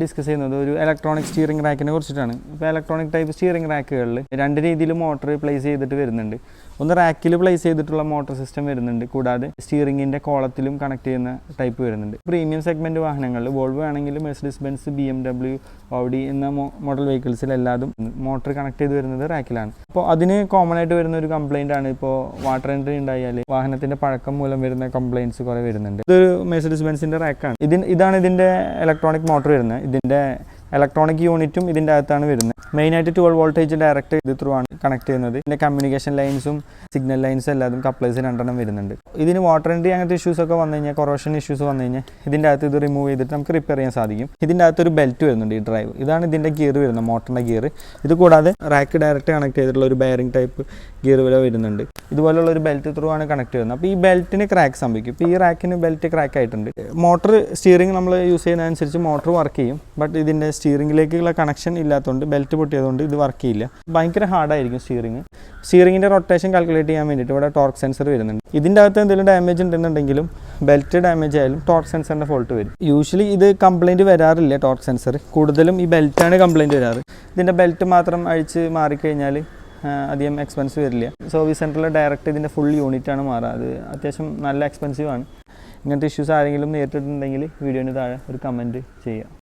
Discuss ചെയ്യുന്നത് ഒരു electronic steering റാക്കിനെ കുറിച്ചിട്ടാണ്. ഇപ്പോൾ ഇലക്ട്രോണിക് ടൈപ്പ് സ്റ്റിയറിംഗ് റാക്കുകളിൽ രണ്ട് രീതിയിൽ മോട്ടർ പ്ലേസ് ചെയ്തിട്ട് വരുന്നുണ്ട്. ഒന്ന് റാക്കിൽ പ്ലേസ് ചെയ്തിട്ടുള്ള മോട്ടോർ സിസ്റ്റം വരുന്നുണ്ട്, കൂടാതെ സ്റ്റിയറിംഗിൻ്റെ കോളത്തിലും കണക്ട് ചെയ്യുന്ന ടൈപ്പ് വരുന്നുണ്ട്. പ്രീമിയം സെഗ്മെൻറ്റ് വാഹനങ്ങളിൽ വോൾവോ ആണെങ്കിൽ മെഴ്സിഡീസ് ബെൻസ്, BMW, ഓഡി എന്ന മോഡൽ വെഹിക്കിൾസിലെല്ലാതും മോട്ടർ കണക്ട് ചെയ്ത് വരുന്നത് റാക്കിലാണ്. അപ്പോൾ അതിന് കോമൺ ആയിട്ട് വരുന്ന ഒരു കംപ്ലയിൻ്റ് ആണ് ഇപ്പോൾ വാട്ടർ എൻട്രി ഉണ്ടായാൽ വാഹനത്തിൻ്റെ പഴക്കം മൂലം വരുന്ന കംപ്ലയിൻറ്റ്സ് കുറേ വരുന്നുണ്ട്. ഇതൊരു മെഴ്സിഡീസ് ബെൻസിൻ്റെ റാക്കാണ്. ഇതാണ് ഇതിൻ്റെ ഇലക്ട്രോണിക് മോട്ടർ വരുന്നത്. ഇതിൻ്റെ ഇലക്ട്രോണിക് യൂണിറ്റും ഇതിൻ്റെ അകത്താണ് വരുന്നത്. മെയിനായിട്ട് 12 വോൾട്ടേജ് ഡയറക്റ്റ് ഇത് ത്രൂ ആണ് കണക്ട് ചെയ്യുന്നത്. ഇതിൻ്റെ കമ്മ്യൂണിക്കേഷൻ ലൈൻസും സിഗ്നൽ ലൈൻസും എല്ലാതും കപ്ലേഴ്സ് 2 വരുന്നുണ്ട്. ഇതിന് വാട്ടർ എൻട്രി അങ്ങനത്തെ ഇഷ്യൂസൊക്കെ വന്നു കഴിഞ്ഞാൽ, കൊറോഷൻ ഇഷ്യൂസ് വന്നു കഴിഞ്ഞാൽ ഇതിൻ്റെ അകത്ത് ഇത് റിമൂവ് ചെയ്തിട്ട് നമുക്ക് റിപ്പയർ ചെയ്യാൻ സാധിക്കും. ഇതിൻ്റെ അകത്തൊരു ബെൽറ്റ് വരുന്നുണ്ട്, ഈ ഡ്രൈവ്. ഇതാണ് ഇതിൻ്റെ ഗിയർ വരുന്നത്, മോട്ടറിൻ്റെ ഗിയർ. ഇത് കൂടാതെ റാക്ക് ഡയറക്റ്റ് കണക്ട് ചെയ്തിട്ടുള്ള ഒരു ബെയറിംഗ് ടൈപ്പ് ഗിയർ വില വരുന്നുണ്ട്. ഇതുപോലുള്ള ഒരു ബെൽറ്റ് ത്രൂ ആണ് കണക്ട് ചെയ്യുന്നത്. അപ്പോൾ ഈ ബെൽറ്റിന് ക്രാക്ക് സംഭവിക്കും. ഇപ്പോൾ ഈ റാക്കിന് ബെൽറ്റ് ക്രാക്ക് ആയിട്ടുണ്ട്. മോട്ടർ സ്റ്റിയറിംഗ് നമ്മൾ യൂസ് ചെയ്യുന്നതനുസരിച്ച് മോട്ടർ വർക്ക് ചെയ്യും. ബട്ട് ഇതിൻ്റെ സ്റ്റിയറിംഗിലേക്കുള്ള കണക്ഷൻ ഇല്ലാത്തതുകൊണ്ട്, ബെൽറ്റ് പൊട്ടിയതുകൊണ്ട് ഇത് വർക്ക് ചെയ്യില്ല. ഭയങ്കര ഹാർഡായിരിക്കും സ്റ്റിയറിംഗിൻ്റെ റൊട്ടേഷൻ കാൽക്കുലേറ്റ് ചെയ്യാൻ വേണ്ടിയിട്ട് ഇവിടെ ടോർക്ക് സെൻസർ വരുന്നുണ്ട്. ഇതിൻ്റെ അകത്ത് എന്തെങ്കിലും ഡാമേജ് ഉണ്ടെന്നുണ്ടെങ്കിലും, ബെൽറ്റ് ഡാമേജ് ആയാലും ടോർക്ക് സെൻസറിൻ്റെ ഫോൾട്ട് വരും. യൂഷ്വലി ഇത് കംപ്ലയിൻറ്റ് വരാറില്ല. ടോർക്ക് സെൻസർ കൂടുതലും ഈ ബെൽറ്റാണ് കംപ്ലയിൻറ്റ് വരാറ്. ഇതിൻ്റെ ബെൽറ്റ് മാത്രം അഴിച്ച് മാറിക്കഴിഞ്ഞാൽ അധികം എക്സ്പെൻസ് വരില്ല. സർവീസ് സെൻറ്ററിൽ ഡയറക്റ്റ് ഇതിൻ്റെ ഫുൾ യൂണിറ്റാണ് മാറുക. അത് അത്യാവശ്യം നല്ല എക്സ്പെൻസീവാണ്. ഇങ്ങനത്തെ ഇഷ്യൂസ് ആരെങ്കിലും നേരിട്ടിട്ടുണ്ടെങ്കിൽ വീഡിയോന് താഴെ ഒരു കമൻറ്റ് ചെയ്യുക.